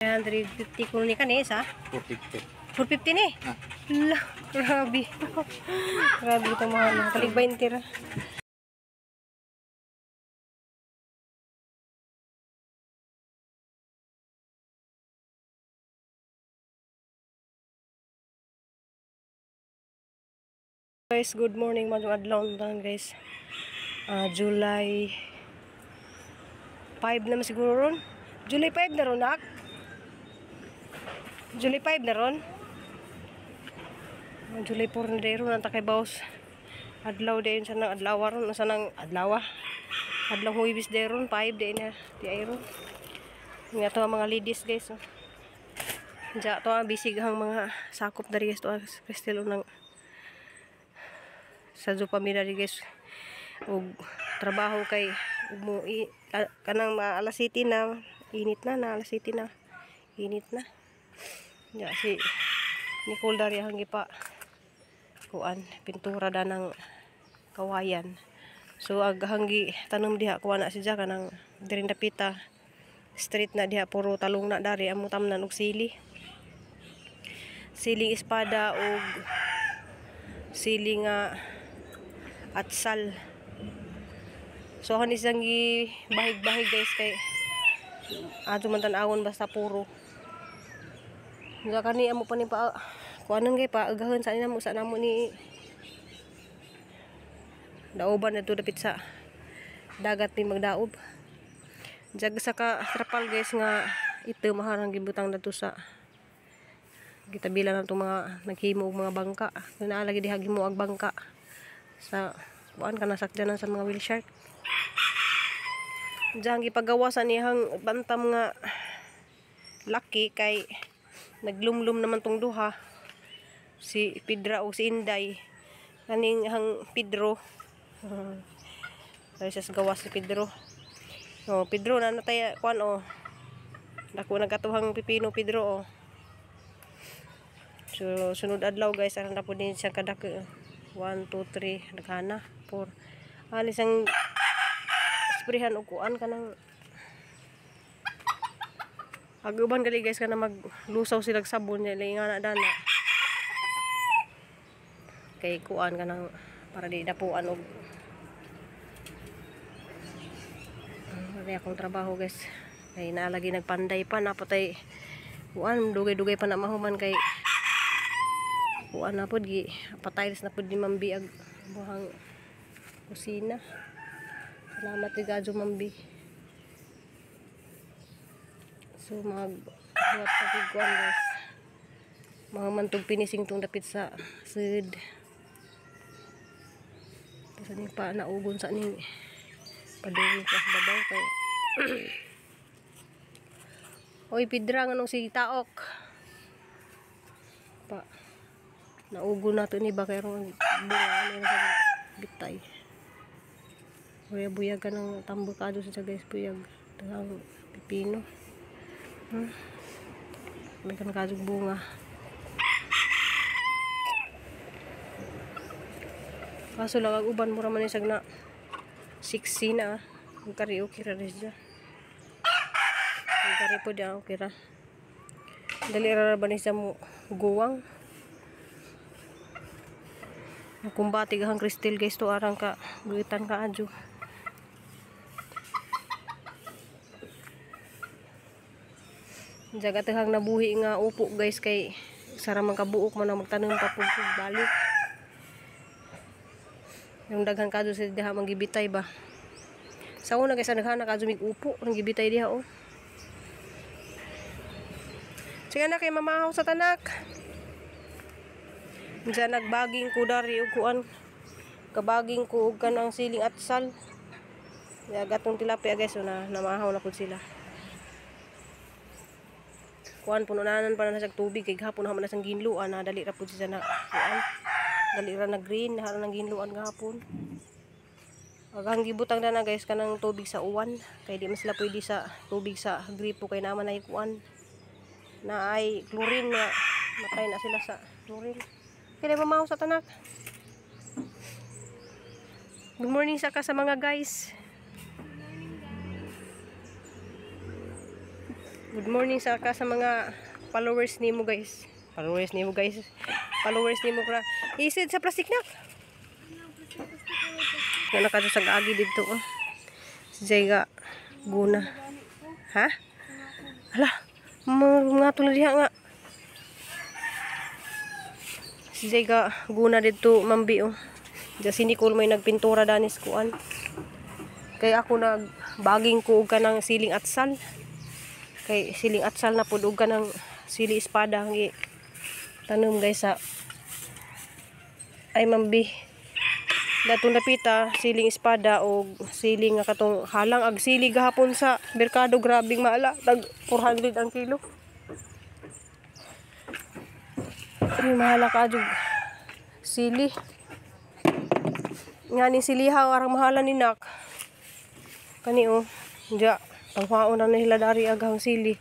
350 kuno ni kanis ha? 450. 450 ni? La, grabe. Grabe ito mahal. Kalig 20 ra. Guys, good morning mga adlaw guys. July 5 na siguro ron. July 5 na ron, nak? July 5 na ron. July 4 na ron. Nanta kay baos. Adlaw din siya ng adlaw ron. Nasa ng adlaw. Adlaw huwibis din ron. 5 din na. Di ay ron. Nga to ang mga ladies guys. Diya to ang bisig ang mga sakop na rin guys. To ang kristilo ng sa Zupamira rin guys. O trabaho kay kanang alas 7 na. Init na alas 7 na. Init na. Ya si Nicole dari hanggi pa kuan pintura da ng kawayan. So ag hanggi tanom diha kuan na siya kanang diri dapita street na diha puro talong na dari amo tamnan og sili. Siling espada og siling atsal. So hanis lang bahig-bahig guys kay ato man tan-awon basta puro. Nga kani amo pa ni pa kuanon gay pa agahon sa namo ni daoban na to dapit sa dagat ni magdaob. Jag sa ka trapal guys nga ito maharang gibutang nato sa gitabilan nato mga naghimo og mga bangka. Naa lagi diha gimo og bangka sa kuan kana sakyanan sa mga wheel shark. Diyan gipagawa sa nihang bantam nga laki kay naglumlum naman tong duha si Pedra o si Inday kaning hang Pedro dahil sa gawas si Pedro. Pedro na natay kuan dako nagatuhang pipino Pedro So sunod adlaw guys aran na po din siya kadako 1 2 3 naghana 4 alis ang sprayhan og kuan kanang aguban gali guys kana maglusaw sila sabon niya ingana dana kay kuan kanang para di dapuan og ari akong trabaho guys kay naalagi nagpanday pa napatay kuan dugay-dugay pa na mahuman kay kuan na pud gi patayles na pud di mambiag buhang kusina. Salamat gadyo mambi. So buhat pagiguan guys. Mga mantog pinising tong dapit sa sud. Kasi ni pa naugon sa ni padung sa babaw kay. Oy Pedra nganong si Taok. Pa naugon nato ni ba kay ron bunga ni sa bitay. Oy buyag ka ng tambol kado sa guys buyag. Tangang pipino. May kanakadog bunga. Kaso lang ang uban mura man isag na 60 na. Ang karaoke ra rin siya. Ang kari po diya okay ra. Dali ra ba ni siya mo guwang. Kumbati gahang kristal guys to arang ka guitan ka adyo. Jaga tehang nabuhi nga upo guys kay sara man kabuok man magtanom pa pug balik. Yung daghan kadto sa diha manggibitay ba. Sa una guys daghan na kadto mig upo nang gibitay diha Sige na kay mamahaw sa tanak. Diyan nagbaging ko dari og kuan. Kabaging ko og kanang siling atsal. Ya gatong tilapia guys na namahaw na pud sila. Kuan pununanan pa na sa tubig kay gahapon ha man sang ginluan na dali ra pud siya na kuan. Dali ra na green na nang ginluan gahapon. Agang gibutang na guys kanang tubig sa uwan kay di man sila pwede sa tubig sa gripo kay naman ay kuan na ay chlorine na matay na sila sa chlorine. Kaya mamaw sa tanak. Good morning sa mga guys. Good morning sa mga followers nimo guys. Followers nimo guys. Followers nimo kra. Isid sa plastic na. Nga nakadto sa agi dito oh. Si Jayga guna. Ha? Hala, mga tulad diha nga. Si Jayga guna dito mambi oh. Diya si Nicole may nagpintura danis kuan. Kay ako nagbaging ko og kanang siling atsal. Kay siling atsal na pud og kanang sili espada ngi tanom guys sa ay mambi. Dato napita siling espada o siling nga katong halang ag sili gahapon sa merkado grabing maala tag 400 ang kilo. Ay mahala ka jud sili. Nga ni siliha arang mahala ni nak. Kani oh, diya pangwaon na nila dari aghang sili.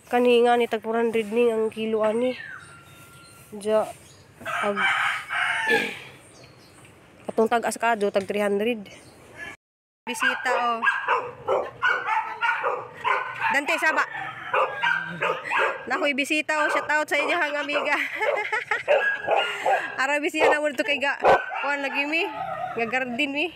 Kani nga ni tag 400 ni ang kilo ani. Diya ag atong tag askado tag 300. Bisita oh. Dante saba. Nakoy bisita oh, shout out sa inyo hang amiga. Ara bisita na mo dito kay ga. Kuan lagi mi, nga garden mi.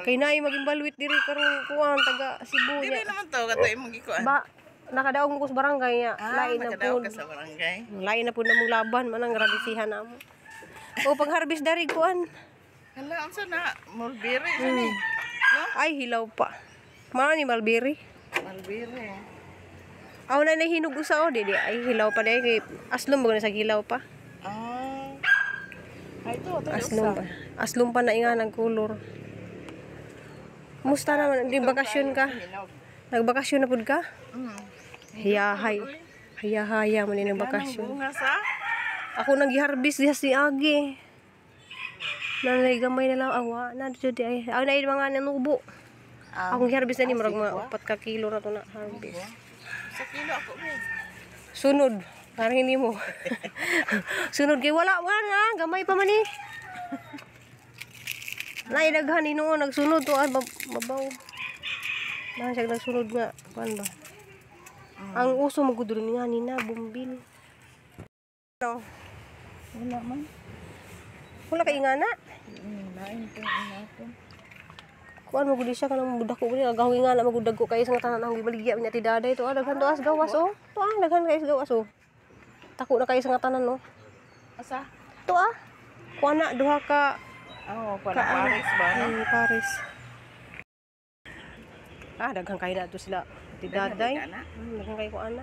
Kay naay maging balwit diri karon kuan taga Cebu. Dili naman to kato imong gikuan. Ba nakadaog mo ko sa barangay nya. Lain na Nakadaog pud. ka sa barangay. Lain na pud namong laban manang gradisihan namo. O pag harvest dari kuan. Hala unsa na mulberry ni. No? Ay hilaw pa. Mao ni mulberry. Mulberry. Aw na nahinog usa o didi ay hilaw pa dai kay aslom ba na sa hilaw pa. Ah. Ay to Aslom pa. Aslom pa na inga ng kulor. Musta naman di bakasyon ka? Nagbakasyon na pud ka? Hiyahay. Haya-haya man ni bakasyon. Bunga sa? Ako nag-harvest diha si Agi. Nanay gamay na lang awa na jud ay. Ang naay mga nanubo. Akong harvest na ni murag mga 4 ka kilo na to na harvest. Sa kilo ako mo. Sunod. Parang hindi mo. Sunod kay wala nga gamay pa man ni. Nay daghan inoon nagsunod to ay babaw. Na siya nagsunod nga kuan ba. Ang uso magudro nga ni na bumbil. No. Wala man. Wala kay ingana. Lain ko nato. Kuan mo gud siya kanang budak ko ni agaw ingana magudag ko kay sa tanan ang gibaligya niya ti daday to daghan to as gawas oh. To daghan kay gawas oh. Tako na kay sa tanan no. Asa? To kuan na duha ka Para Paris ba no? Paris. Daghan kay na to sila ti daday. Daghan kay ko ana.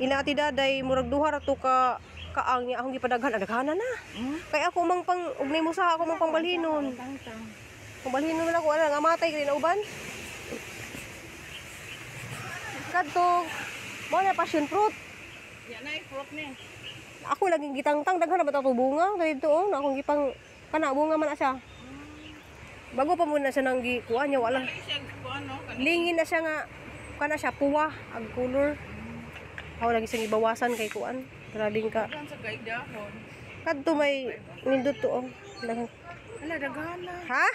Ila ti daday murag duha ra to ka kaang niya akong gipadaghan daghanan na. Kay ako mang pang ugnay mo sa ako mang pangbalhinon. Pangbalhinon man ako ana nga matay kay na uban. Kadto mo na passion fruit. Yan ay fruit ni. Ako lagi gitangtang daghan na ba to bunga dito oh na akong gipang kana bunga man na siya. Bago pa muna siya nang gikuan niya wala. Lingin na siya nga kana siya puwa ag color. Ako lagi siyang ibawasan kay kuan. Grabing ka. Sa kaigdahon. Kadto may nindot to oh. Daghan. Hala daghan na. Ha?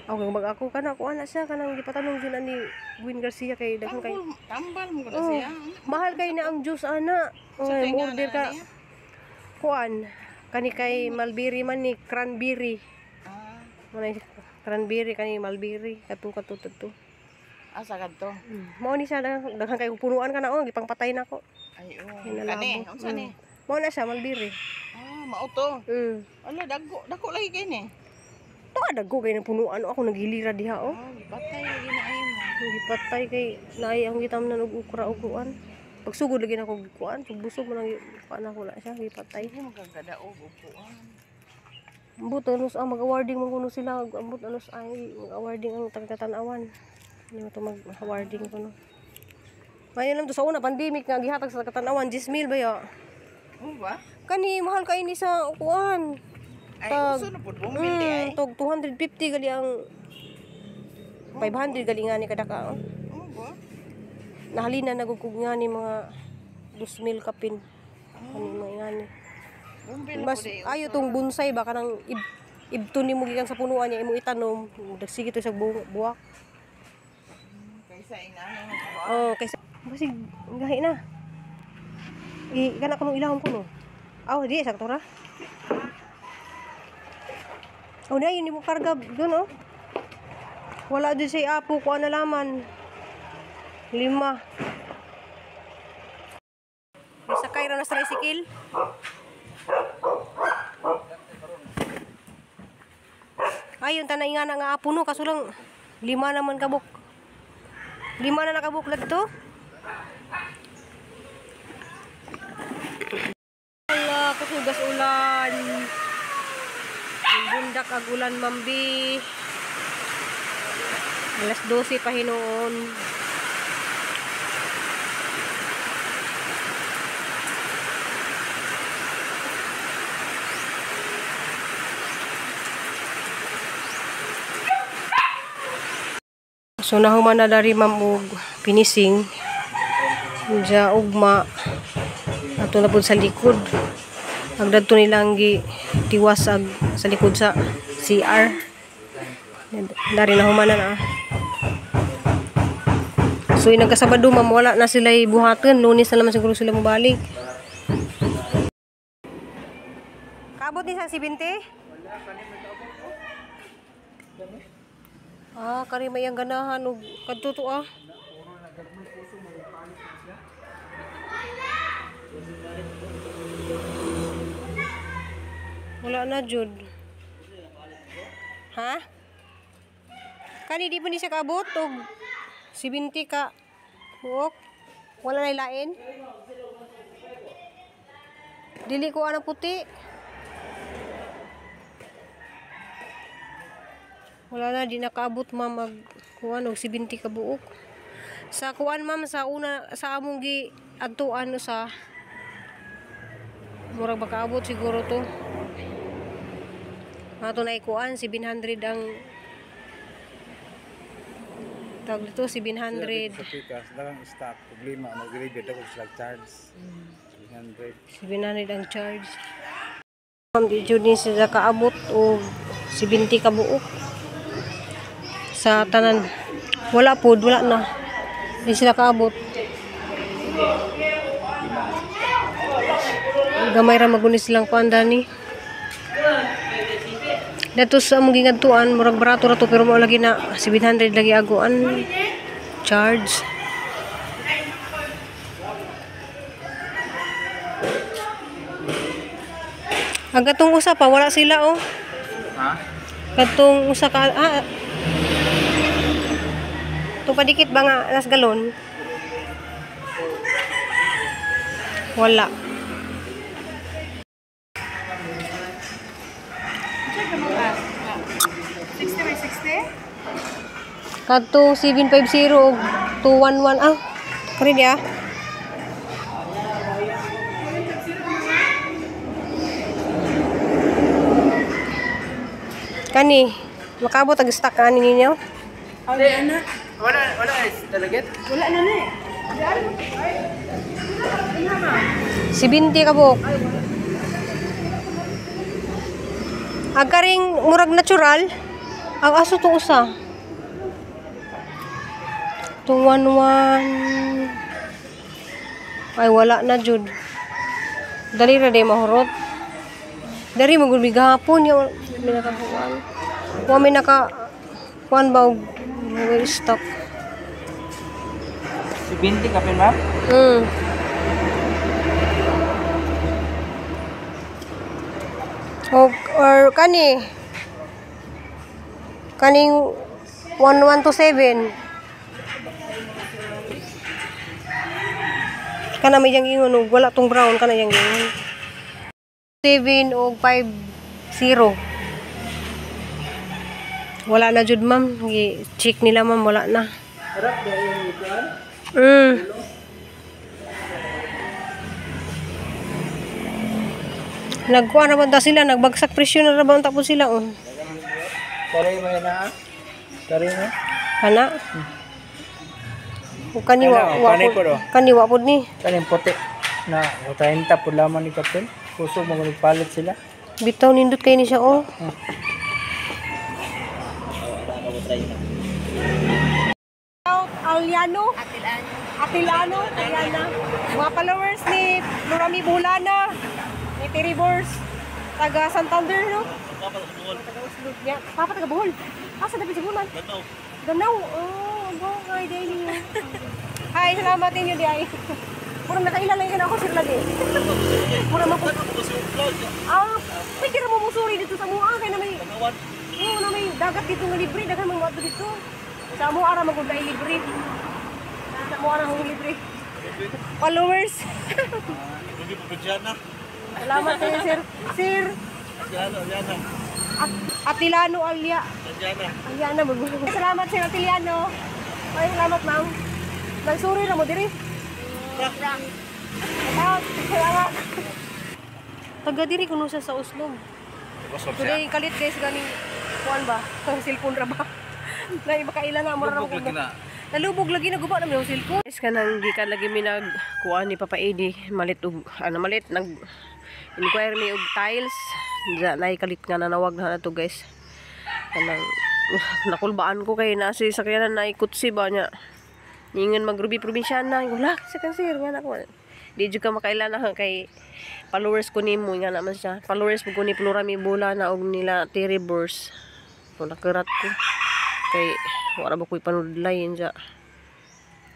Okay, mag ako kana kuan na siya kanang gipatanong jud ani Gwen Garcia kay daghan kay. Tambal mo ko siya. Mahal kay na ang juice ana. Order ka. Kuan kani kay mulberry man ni cranberry. Manay cranberry kani mulberry katu to. Asa kadto? Mao ni siya daghan kay punuan kana oh gipangpatay na ko. Ay Kani, unsa ni? Mao na siya mulberry. Mao to. Ala Dako lagi kay ni. To dagko kay punuan ako naghilira diha oh. Batay lagi na ay mo. Gipatay kay naay ang gitamnan og ukra og kuan. Pagsugod lagi na ko kuan, pagbusog man ang kuan ako na siya gipatay. Hindi mo kagadaog upuan. Ambot anos ang mag-awarding mo kuno sila, ambot anos ay mag-awarding ang tagtatan-awan. Hindi mo to mag-awarding kuno. Ngayon lang to sa una pandemic nga gihatag sa tagtatan-awan 10,000 ba ya? Ba? Kani mahal kay ni sa kuan. Ay uso na pud bumili ay. Tog 250 gali ang 500 gali nga ni kada ka. Ba? Nahalina nagugkog nga ni mga 2,000 kapin. Kani mga nga ni. Bumbil Mas ayo tong bonsai ba kanang ibto nimo gikan sa punuan niya imong itanom, dagsige to sa buwak. Kaysa inano. Oh, kaysa basig gahi na. Kana kuno ilahom kuno. Aw, di sakto ra. Oh, na yun mo karga doon oh. Wala din sa apo ko na laman. 5. Sakay ra na sa tricycle. Ayun tanay nga na nga apo no kaso lang 5 naman kabuk. 5 na nakabuk dito. Ala, kasugas ulan. Bundak ag ulan mambi. Alas 12 pa hinoon. So nahuman na dari mamug pinising. Diya ugma. Ato na po sa likod. Agdadto nilang tiwas sa likod sa CR. Dari nahuman na. So nagkasabado ma'am, wala na sila buhaton. Lunes na naman siguro sila mabalik. Kaabot ni sa 70? Ah, kari may ang ganahan og kadto to ah. Wala na jud. Ha? Kani di pa ni siya kaabot og 70 ka. Huwag. Wala na ilain. Dili ko anang puti. Wala na, di nakaabot ma'am mag kuan og 70 ka buok. Sa kuan ma'am sa una sa among gi adtuan no sa murag makaabot siguro to. Ato na ikuan 700 ang tawag dito 700. Sa pikas, dagang stock, problema, mag-review ako sa charge. 700 ang charge. Ma'am, di jud ni sila kaabot og 70 ka buok. Sa tanan wala pod, wala na. Di sila kaabot. Gamay ra magunis silang kuanda ni. Dato sa among gingadtuan murag barato ra to pero mo lagi na 700 lagi aguan charge. Agatong usa pa wala sila oh. Ha? Katong usa ka to padikit ba nga nas galon? Wala. Check mo ba? 60 by 60? Katong 750 og 211 ah. Kari dia. Kani makabot ag stock ani ninyo? Wala is talaget? Wala na ni. 70 ka buok. Agaring murag natural. Ang aso to usa. 211. Ay wala na jud. Dali ra day mahurot. Dari mo gud gihapon ya minakakuan. Wa may naka kuan ba og stock. 20 ka pin ma'am? Or kaning 1127 kana may yang ingon og wala tong brown kana yang ingon 7 og 50 wala na jud ma'am check nila ma'am wala na Harap dahil ikuan? Nagkuha naman ta sila, nagbagsak presyo na rabaw tapos sila oh. Kari mo yan na? Kari mo? Kana? O kaniwa, Kanay po do? kaniwa po ni. Kaning puti na 30 po laman ni Kapten. Kuso mo palit sila. Bitaw nindot kayo ni siya oh. Aliano. Atilano. Ayan na. Mga followers ni Lurami Bulana. Ni Terry Bors. Taga Santander, no? Taga Uslub. Yeah. Papa taga Bohol. Asa na Sibulan? Danau. Oh, bongay daily. Hi, salamat ninyo di ay. Murang nakailan lang ako sir lagi. Murang mapun. Pwede mo musuri dito sa mua kay na may. Oo, na may dagat dito nga libre, daghan mga wato dito. Sa mua ra magud ay libre. Sa mua ra hong libre. Followers. Hindi po dyan na. Salamat kayo sir. Sir. Yan na. Atilano Alya. Alyana mo. Salamat sir Atiliano. Ay, salamat ma'am. Nagsuri na mo diri. Salamat. Taga diri kuno siya sa Uslog. Today kalit guys ganing kuan ba? Ang cellphone ra ba? Na iba kaila na mo ra ko. Nalubog lagi na guba na yung cellphone. Guys kanang gikan lagi mi nag kuan ni Papa Edi malit og malit nag inquire mi og tiles. Diya naikalit nga nanawag na to guys. Kanang nakulbaan ko kay nasi sakyanan na ikutsi ba nya. Ingon magrubi probinsyana wala sa kansir nga nako. Di jud ka makailan na kay followers ko nimo nga naman siya. Followers ko ni Lurami Bulana og nila Terry Bors. So nakerat ko kay wala ba koy panudlayin sa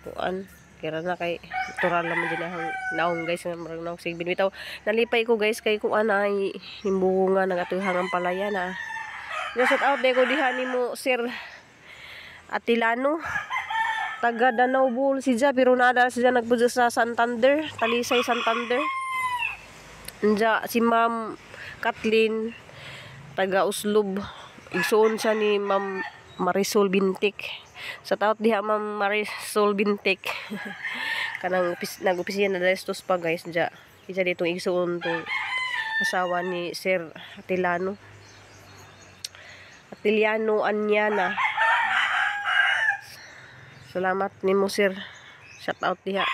kuan. Kaya na kay tural naman din ang naong guys nga marang naong sigbin bitaw nalipay ko guys kay kuan ay himbugo nga nagatuhang ang palaya na. Shout out day ko diha nimo Sir Atilano taga Danau Bohol siya pero naada siya nagpudyo sa Santander, Talisay Santander. Nja si Ma'am Kathleen taga Uslob. Igsoon siya ni Ma'am Marisol Bintik. Sa taot diha Ma'am Marisol Bintik. Kanang nag-opisina na destos pa guys nja. Isa ditong igsoon tong asawa ni Sir Atilano. Atiliano Anyana. Salamat nimo sir. Shout out diha.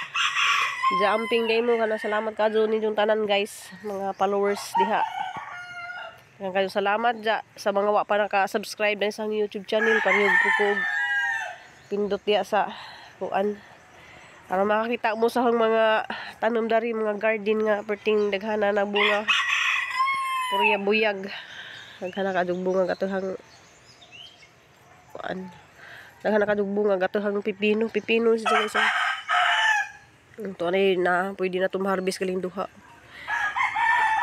Diya amping day mo kana salamat kadto ninyong tanan guys, mga followers diha. Kang kayo salamat diya sa mga wa pa naka-subscribe na sa YouTube channel, panyog ko pindot diya sa kuan. Para makakita mo sa mga tanom dari mga garden nga perting daghana na bunga. Purya buyag. Daghana kadug bunga katuhang kuan. Daghana kadug bunga katuhang pipino siya guys. Ito na pwede na tum-harvest kaling duha.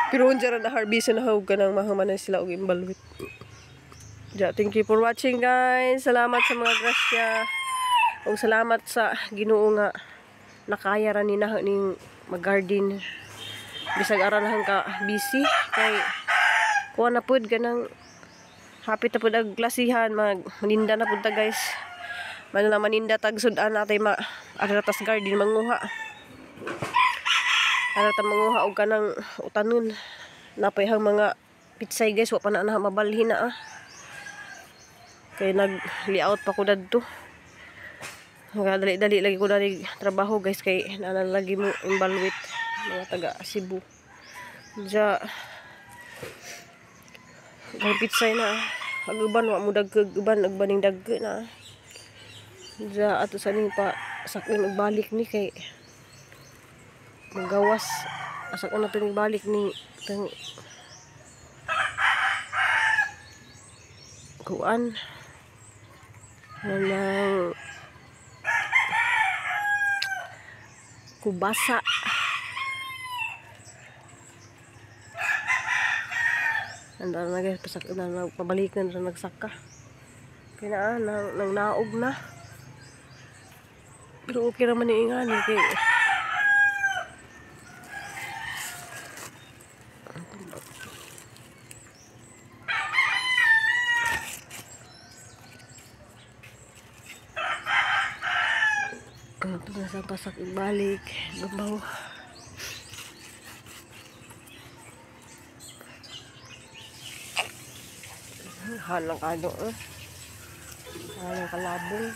Pero unsa na harvest na hawg kanang mahuman na sila og imbalwit. Ja, thank you for watching guys. Salamat sa mga grasya. Ug salamat sa Ginoo nga nakaya ra ni na ning mag-garden. Bisag aranahan ka busy kay kuha na pud kanang hapit na pud ang klasihan maninda na pud ta guys. Manila maninda tag sudan natay aratas garden manguha. Arata manguha og kanang utanon. Napay hang mga pitsay guys wa pa na mabalhin na Kay nag-layout pa ko dadto. Dali-dali lagi ko dali trabaho guys kay nanalagi mo imbalwit mga taga Cebu. Ja pitsay na aguban wa mo dagkag uban agbaning dagge na. Ja ato sa ning pa sakin og balik ni kay magawas asa ko na to balik ni tang kuan nang kubasa anda na guys pasak na pabalikan ra nagsaka kaya nang naog na pero okay naman yung ingani kay ito na sa pasak ibalik gabaw halang kado halang kalabong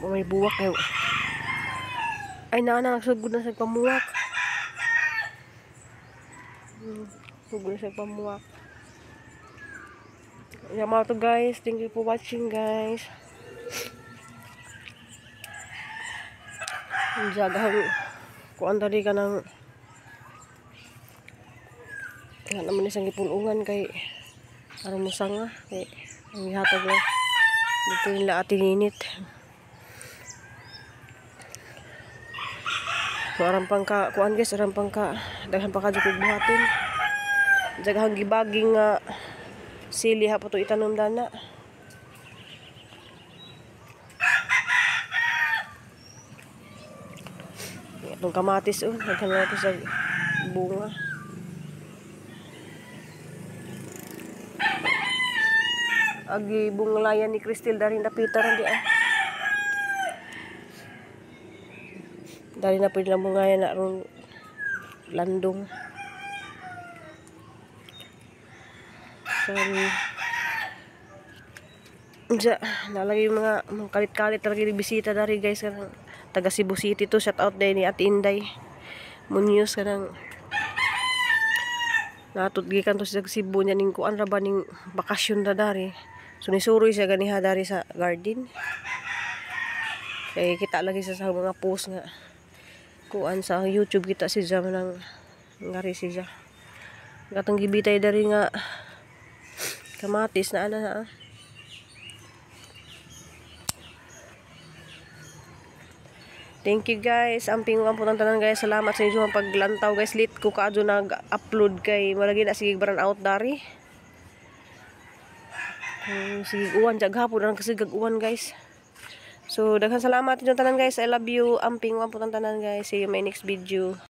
may buwak kayo ay nagsugod na sa pamuwak sugod na sa pamuwak yeah, mga to guys, thank you for watching guys. Jagahang kuan tadi ka ng nga naman isang ipulungan kay aron mo sanga kay ang ihatag lang dito nila ating init. So aram pang ka kuan guys, aram pang ka daghan pa ka jud buhaton. Jagahang gibaging nga sili ha po to itanom dana. Itong kamatis daghan na ito sa bunga. Agi bunglayan ni Cristel dari napitar di dari na pwede lang bungayan na ron landong. Sorry. Diya, nalagay yung mga kalit-kalit lagi ni bisita dari guys kanang taga Cebu City to, shout out day ni Ate Inday Munoz kanang natut gikan to sa Cebu nya ning kuan ra ba ning bakasyon ra dari. So nisuroy siya ganiha dari sa garden. Kay kita lagi sa mga post nga kuan sa YouTube kita si Jam nang ngari siya. Gatong gibitay dari nga kamatis na ana. Thank you guys. Amping po ng tanan guys. Salamat sa inyo paglantaw guys. Lit ko kaadyo nag-upload kay malagi na sige brand out dari. Sige uwan jaghapon nang kasi gag-uwan guys. So daghan salamat inyo tanan guys. I love you. Amping po ng tanan guys. See you in my next video.